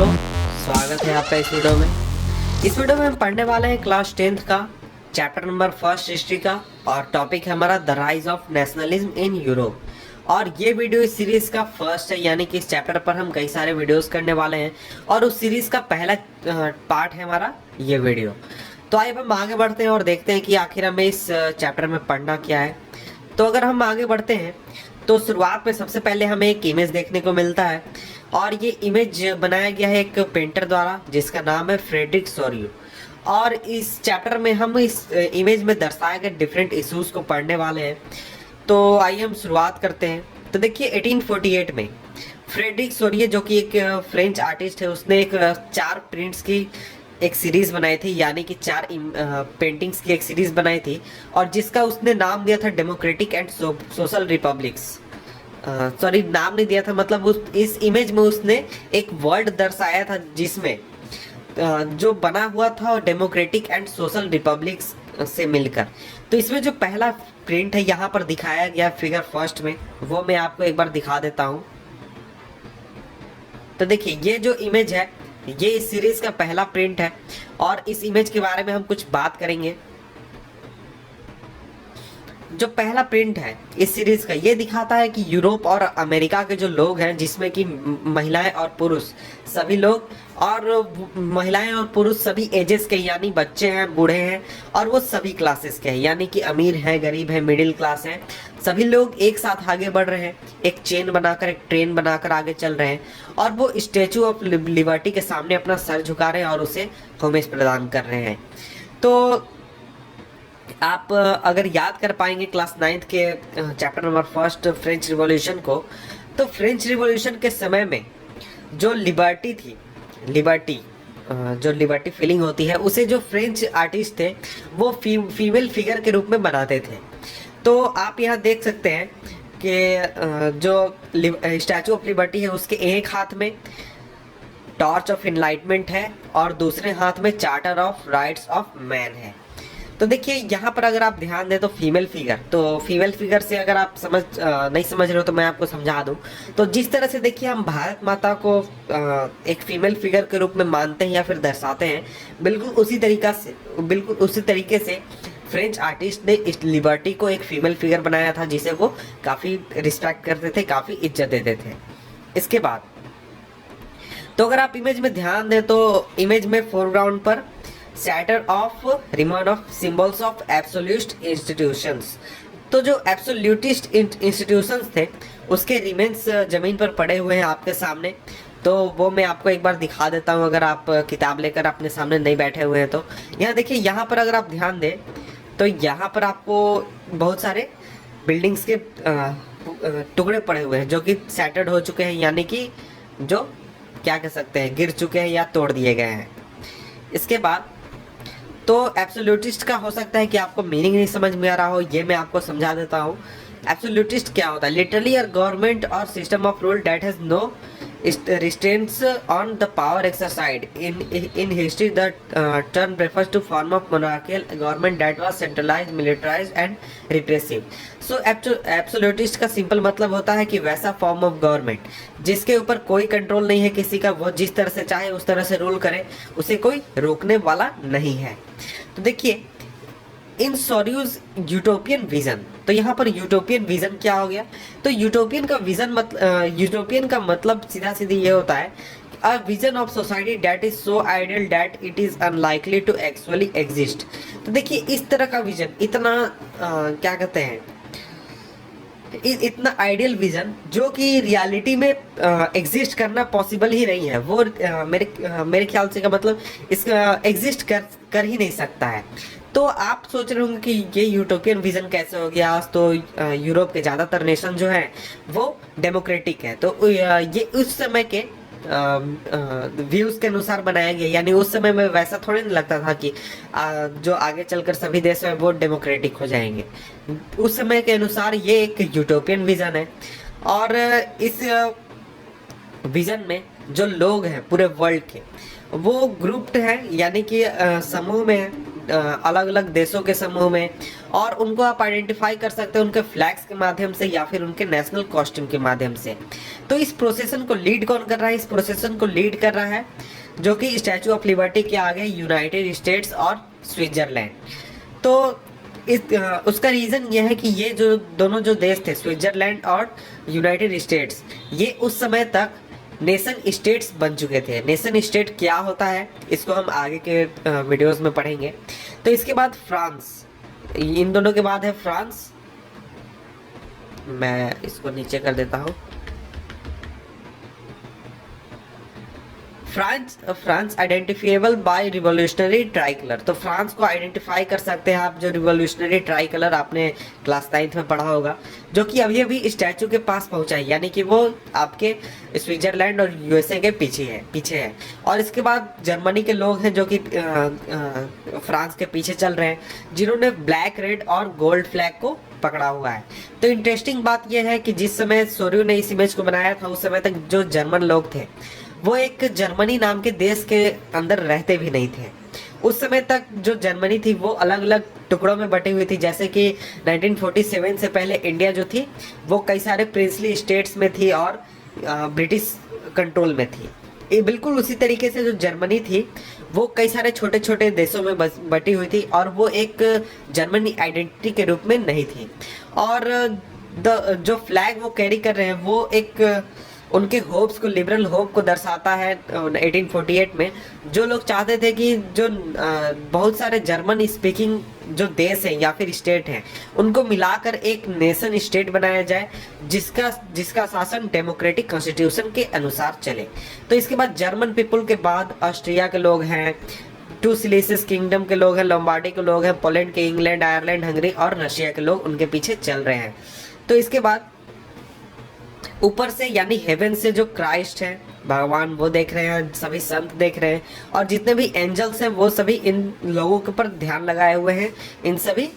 दोस्तों, स्वागत है आपका इस वीडियो में हम पढ़ने वाले हैं क्लास 10th का चैप्टर नंबर फर्स्ट हिस्ट्री का। और टॉपिक है हमारा the rise of nationalism in Europe. और ये वीडियो इस सीरीज का फर्स्ट है, यानी कि इस चैप्टर पर हम कई सारे वीडियोस करने वाले हैं और उस सीरीज का पहला पार्ट है हमारा ये वीडियो। तो आइए हम आगे बढ़ते हैं और देखते हैं कि आखिर हमें इस चैप्टर में पढ़ना क्या है। तो अगर हम आगे बढ़ते हैं तो शुरुआत में सबसे पहले हमें एक इमेज देखने को मिलता है और ये इमेज बनाया गया है एक पेंटर द्वारा जिसका नाम है फ्रेडरिक सोरियो। और इस चैप्टर में हम इस इमेज में दर्शाए गए डिफरेंट इश्यूज को पढ़ने वाले हैं। तो आइए हम शुरुआत करते हैं। तो देखिए 1848 में फ्रेडरिक सोरियो जो कि एक फ्रेंच आर्टिस्ट है, उसने एक 4 प्रिंट्स की एक सीरीज बनाई थी, यानी कि 4 पेंटिंग्स की एक सीरीज बनाई थी और जिसका उसने नाम दिया था democratic and social republics. Sorry, नाम नहीं दिया था, मतलब इस इमेज में उसने एक वर्ड दर्शाया था जिसमें जो बना हुआ था डेमोक्रेटिक एंड सोशल रिपब्लिक्स से मिलकर। तो इसमें जो पहला प्रिंट है यहाँ पर दिखाया गया फिगर फर्स्ट में, वो मैं आपको एक बार दिखा देता हूँ। तो देखिए ये जो इमेज है ये इस सीरीज का पहला प्रिंट है और इस इमेज के बारे में हम कुछ बात करेंगे। जो पहला प्रिंट है इस सीरीज का ये दिखाता है कि यूरोप और अमेरिका के जो लोग हैं, जिसमें कि महिलाएं और पुरुष सभी लोग, और महिलाएं और पुरुष सभी एजेस के, यानी बच्चे हैं, बूढ़े हैं, और वो सभी क्लासेस के हैं, यानी कि अमीर हैं, गरीब हैं, मिडिल क्लास हैं, सभी लोग एक साथ आगे बढ़ रहे हैं। एक चेन बनाकर, एक ट्रेन बनाकर आगे चल रहे हैं और वो स्टैचू ऑफ लिबर्टी के सामने अपना सर झुका रहे हैं और उसे होमेज प्रदान कर रहे हैं। तो आप अगर याद कर पाएंगे क्लास 9th के chapter number first French revolution को, तो फ्रेंच रिवॉल्यूशन के समय में जो लिबर्टी थी, जो लिबर्टी फीलिंग होती है, उसे जो फ्रेंच आर्टिस्ट थे वो फीमेल फिगर के रूप में बनाते थे। तो आप यहाँ देख सकते हैं कि जो स्टैचू ऑफ लिबर्टी है उसके एक हाथ में टॉर्च ऑफ एनलाइटमेंट है और दूसरे हाथ में charter of rights of man है। तो देखिए यहाँ पर अगर आप ध्यान दें तो फीमेल फिगर से अगर आप नहीं समझ रहे हो तो मैं आपको समझा दूं। तो जिस तरह से देखिए हम भारत माता को एक फीमेल फिगर के रूप में मानते हैं या फिर दर्शाते हैं, बिल्कुल उसी तरीके से फ्रेंच आर्टिस्ट ने इस लिबर्टी को एक फीमेल फिगर बनाया था जिसे वो काफ़ी रिस्पेक्ट करते थे, काफ़ी इज्जत देते थे। इसके बाद तो अगर आप इमेज में ध्यान दें तो इमेज में फोरग्राउंड पर centre of remand of symbols of absolute institutions. तो जो एब्सोल्यूटिस्ट इंस्टीट्यूशंस थे उसके रिमेन्स जमीन पर पड़े हुए हैं आपके सामने। तो वो मैं आपको एक बार दिखा देता हूँ, अगर आप किताब लेकर अपने सामने नहीं बैठे हुए हैं तो। यहाँ देखिए, यहाँ पर अगर आप ध्यान दें तो यहाँ पर आपको बहुत सारे बिल्डिंग्स के टुकड़े पड़े हुए हैं जो कि सैटर्ड हो चुके हैं, यानी कि जो क्या कह सकते हैं, गिर चुके हैं या तोड़ दिए गए हैं। इसके बाद तो एब्सोल्यूटिस्ट का हो सकता है कि आपको मीनिंग नहीं समझ में आ रहा हो, ये मैं आपको समझा देता हूँ। एब्सोल्यूटिस्ट क्या होता है? Literally a government or system of rule that has no restraints on the power exercised in history. The term refers to form of monarchical government that was centralized, militarized and repressive. So absolutist का simple मतलब होता है कि वैसा form of government जिसके ऊपर कोई control नहीं है किसी का, वो जिस तरह से चाहे उस तरह से रूल करे, उसे कोई रोकने वाला नहीं है। तो देखिए इन सोरियोज यूटोपियन विजन, तो यहाँ पर यूटोपियन विजन क्या हो गया? तो यूटोपियन का मतलब सीधा सीधी ये होता है, a vision of society that is so ideal that it is unlikely to actually exist. तो देखिए इस तरह का विजन, इतना क्या कहते हैं, इतना आइडियल विजन जो कि रियलिटी में एग्जिस्ट करना पॉसिबल ही नहीं है, वो मेरे ख्याल से का मतलब इसका एग्जिस्ट कर ही नहीं सकता है। तो आप सोच रहे होंगे कि ये यूटोपियन विजन कैसे हो गया? आज तो यूरोप के ज़्यादातर नेशन जो है वो डेमोक्रेटिक है, तो ये उस समय के व्यूज के अनुसार बनाया गया, यानी उस समय में वैसा थोड़ी नहीं लगता था कि जो आगे चलकर सभी देश हैं वो डेमोक्रेटिक हो जाएंगे। उस समय के अनुसार ये एक यूटोपियन विजन है। और इस विजन में जो लोग हैं पूरे वर्ल्ड के, वो ग्रुप्ड हैं, यानी कि समूह में हैं, अलग अलग देशों के समूह में, और उनको आप आइडेंटिफाई कर सकते हैं उनके फ्लैग्स के माध्यम से या फिर उनके नेशनल कॉस्ट्यूम के माध्यम से। तो इस प्रोसेसन को लीड कौन कर रहा है? इस प्रोसेसन को लीड कर रहा है जो कि स्टैचू ऑफ लिबर्टी के आगे यूनाइटेड स्टेट्स और स्विट्जरलैंड। तो उसका रीज़न ये है कि ये जो दोनों जो देश थे, स्विट्जरलैंड और यूनाइटेड स्टेट्स, ये उस समय तक नेशन स्टेट्स बन चुके थे। नेशन स्टेट क्या होता है इसको हम आगे के वीडियोस में पढ़ेंगे। तो इसके बाद फ्रांस, इन दोनों के बाद है फ्रांस। मैं इसको नीचे कर देता हूँ। France identifiable by revolutionary tricolour. तो फ्रांस को आइडेंटिफाई कर सकते हैं आप, जो रिवोल्यूशनरी ट्राई कलर आपने क्लास 9th में पढ़ा होगा, जो कि अभी अभी स्टैचू के पास पहुंचा है, यानी कि वो आपके स्विट्जरलैंड और यूएसए के पीछे है। और इसके बाद जर्मनी के लोग हैं जो कि फ्रांस के पीछे चल रहे हैं, जिन्होंने ब्लैक, रेड और गोल्ड फ्लैग को पकड़ा हुआ है। तो इंटरेस्टिंग बात यह है कि जिस समय सोर्यू ने इस इमेज को बनाया था, उस समय तक जो जर्मन लोग थे वो एक जर्मनी नाम के देश के अंदर रहते भी नहीं थे। उस समय तक जो जर्मनी थी वो अलग अलग टुकड़ों में बटी हुई थी, जैसे कि 1947 से पहले इंडिया जो थी वो कई सारे प्रिंसली स्टेट्स में थी और ब्रिटिश कंट्रोल में थी। ये बिल्कुल उसी तरीके से जो जर्मनी थी वो कई सारे छोटे छोटे देशों में बटी हुई थी और वो एक जर्मनी आइडेंटिटी के रूप में नहीं थी। और जो फ्लैग वो कैरी कर रहे हैं वो एक उनके होप्स को, लिबरल होप को दर्शाता है। 1848 में जो लोग चाहते थे कि जो बहुत सारे जर्मन स्पीकिंग जो देश हैं या फिर स्टेट हैं उनको मिलाकर एक नेशन स्टेट बनाया जाए, जिसका शासन डेमोक्रेटिक कॉन्स्टिट्यूशन के अनुसार चले। तो इसके बाद जर्मन पीपल के बाद ऑस्ट्रिया के लोग हैं, टू सिलिसियस किंगडम के लोग हैं, लोम्बार्डी के लोग हैं, पोलैंड के, इंग्लैंड, आयरलैंड, हंगरी और रशिया के लोग उनके पीछे चल रहे हैं। तो इसके बाद ऊपर से यानी हेवन से जो क्राइस्ट है, भगवान, वो देख रहे हैं, सभी संत देख रहे हैं, और जितने भी एंजल्स हैं वो सभी इन लोगों के ऊपर ध्यान लगाए हुए हैं। इन सभी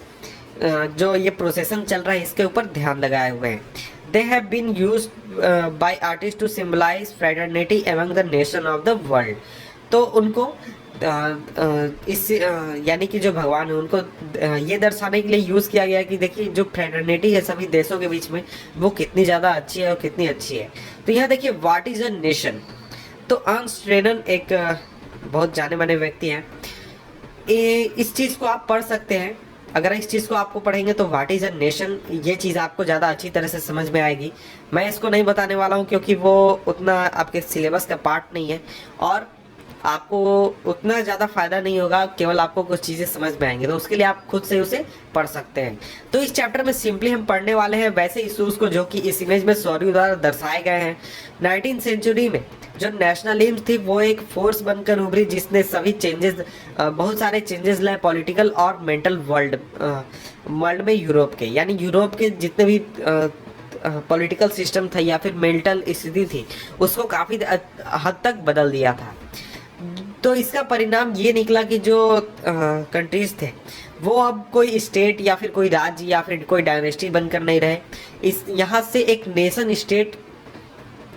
जो ये प्रोसेसन चल रहा है इसके ऊपर ध्यान लगाए हुए हैं। They have been used by artist to symbolise fraternity among the nation of the world. तो उनको इस यानी कि जो भगवान है उनको ये दर्शाने के लिए यूज़ किया गया कि देखिए जो फ्रेटर्निटी है सभी देशों के बीच में वो कितनी ज़्यादा अच्छी है और कितनी अच्छी है। तो यहाँ देखिए व्हाट इज़ अ नेशन। तो अर्नस्ट रेनन एक बहुत जाने माने व्यक्ति हैं, इस चीज़ को आप पढ़ सकते हैं। अगर इस चीज़ को आपको पढ़ेंगे तो व्हाट इज़ अ नेशन, ये चीज़ आपको ज़्यादा अच्छी तरह से समझ में आएगी। मैं इसको नहीं बताने वाला हूँ क्योंकि वो उतना आपके सिलेबस का पार्ट नहीं है और आपको उतना ज़्यादा फायदा नहीं होगा, केवल आपको कुछ चीज़ें समझ में आएंगी, तो उसके लिए आप खुद से उसे पढ़ सकते हैं। तो इस चैप्टर में सिंपली हम पढ़ने वाले हैं वैसे इशूज़ को जो कि इस इमेज में सॉरी द्वारा दर्शाए गए हैं। 19th सेंचुरी में जो नेशनलिज्म थी वो एक फोर्स बनकर उभरी जिसने सभी चेंजेस, बहुत सारे चेंजेस लाए पॉलिटिकल और मेंटल वर्ल्ड में, यूरोप के, यानी यूरोप के जितने भी पॉलिटिकल सिस्टम था या फिर मेंटल स्थिति थी उसको काफ़ी हद तक बदल दिया था। तो इसका परिणाम ये निकला कि जो कंट्रीज थे वो अब कोई स्टेट या फिर कोई राज्य या फिर कोई डायनेस्टी बनकर नहीं रहे। इस यहाँ से एक नेशन स्टेट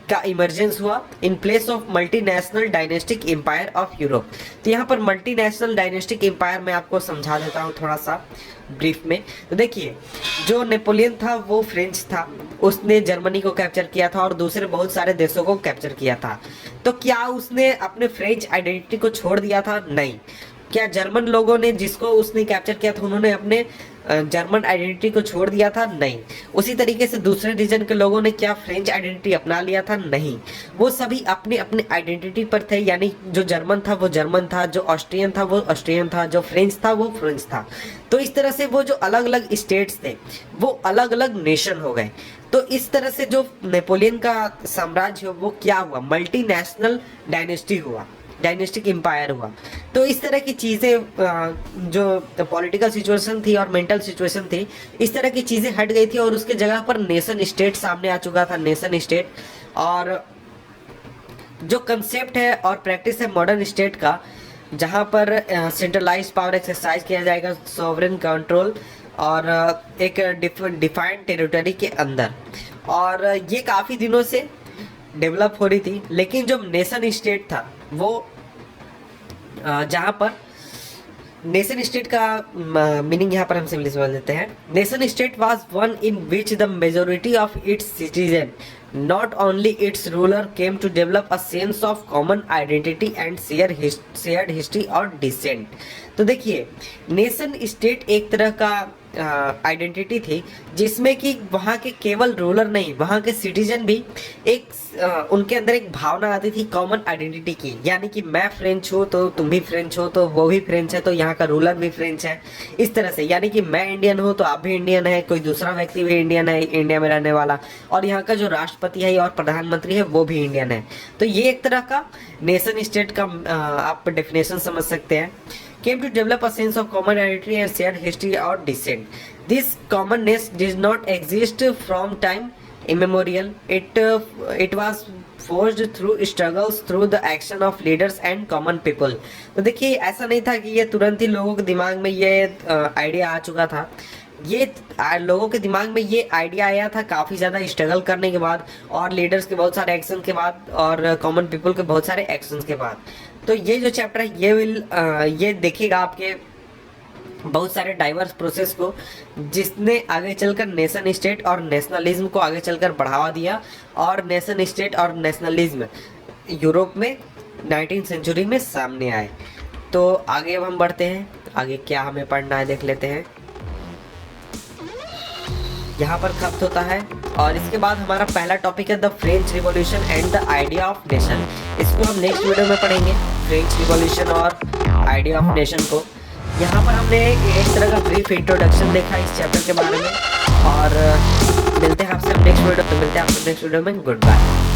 का इमरजेंस हुआ in place of multinational dynastic empire of Europe. तो यहाँ पर मल्टीनेशनल डायनेस्टिक एम्पायर मैं आपको समझा देता हूँ थोड़ा सा ब्रीफ में। तो देखिए जो नेपोलियन था वो फ्रेंच था, उसने जर्मनी को कैप्चर किया था और दूसरे बहुत सारे देशों को कैप्चर किया था। तो क्या उसने अपने फ्रेंच आइडेंटिटी को छोड़ दिया था? नहीं। क्या जर्मन लोगों ने, जिसको उसने कैप्चर किया था, उन्होंने अपने जर्मन आइडेंटिटी को छोड़ दिया था? नहीं। उसी तरीके से दूसरे रीजन के लोगों ने क्या फ्रेंच आइडेंटिटी अपना लिया था? नहीं। वो सभी अपने अपने आइडेंटिटी पर थे, यानी जो जर्मन था वो जर्मन था, जो ऑस्ट्रियन था वो ऑस्ट्रियन था, जो फ्रेंच था वो फ्रेंच था। तो इस तरह से वो जो अलग अलग स्टेट्स थे वो अलग अलग नेशन हो गए। तो इस तरह से जो नेपोलियन का साम्राज्य वो क्या हुआ? मल्टीनेशनल डायनेस्टी हुआ, डायनेस्टिक एम्पायर हुआ। तो इस तरह की चीज़ें, जो पॉलिटिकल सिचुएशन थी और मेंटल सिचुएशन थी, इस तरह की चीज़ें हट गई थी और उसके जगह पर नेशन स्टेट सामने आ चुका था, नेशन स्टेट। और जो कंसेप्ट है और प्रैक्टिस है मॉडर्न स्टेट का, जहाँ पर सेंट्रलाइज्ड पावर एक्सरसाइज किया जाएगा, सॉवरेन कंट्रोल और एक डिफाइंड टेरिटरी के अंदर, और ये काफ़ी दिनों से डेवलप हो रही थी। लेकिन जो नेशन स्टेट था वो जहाँ पर नेशन स्टेट का मीनिंग यहाँ पर हम सिंपली समझ लेते हैं। Nation state was one in which the majority of its citizen not only its ruler came to develop a sense of common identity and shared history or descent. तो देखिए, nation state एक तरह का identity थी जिसमें कि वहाँ के केवल रूलर नहीं, वहाँ के सिटीजन भी एक उनके अंदर एक भावना आती थी कॉमन आइडेंटिटी की, यानी कि मैं फ्रेंच हूँ तो तुम भी फ्रेंच हो, तो वो भी फ्रेंच है तो यहाँ का रूलर भी फ्रेंच है, इस तरह से। यानी कि मैं इंडियन हूँ तो आप भी इंडियन है, कोई दूसरा व्यक्ति भी इंडियन है, इंडिया में रहने वाला, और यहाँ का जो राष्ट्रपति है और प्रधानमंत्री है वो भी इंडियन है। तो ये एक तरह का नेशन स्टेट का आप डेफिनेशन समझ सकते हैं। Came to develop a sense of common identity and shared history or descent. This commonness did not exist from time immemorial. It was forged through struggles through the action of leaders and common people. तो देखिए, ऐसा नहीं था कि ये तुरंत ही लोगों के दिमाग में ये आइडिया आ चुका था। ये लोगों के दिमाग में ये आइडिया आया था काफ़ी ज़्यादा स्ट्रगल करने के बाद, और लीडर्स के बहुत सारे एक्शन के बाद, और कॉमन पीपल के बहुत सारे एक्शंस के बाद। तो ये जो चैप्टर है ये देखिएगा आपके बहुत सारे डाइवर्स प्रोसेस को, जिसने आगे चलकर नेशन स्टेट और नेशनलिज्म को आगे चलकर बढ़ावा दिया, और नेशन स्टेट और नेशनलिज्म यूरोप में 19वीं सेंचुरी में सामने आए। तो आगे अब हम बढ़ते हैं, आगे क्या हमें पढ़ना है देख लेते हैं। यहाँ पर खत्म होता है, और इसके बाद हमारा पहला टॉपिक है the French revolution and the idea of nation. इसको हम नेक्स्ट वीडियो में पढ़ेंगे, फ्रेंच रिवॉल्यूशन और आइडिया ऑफ नेशन को। यहाँ पर हमने एक तरह का ब्रीफ इंट्रोडक्शन देखा इस चैप्टर के बारे में, और मिलते हैं आपसे नेक्स्ट वीडियो में। Good bye.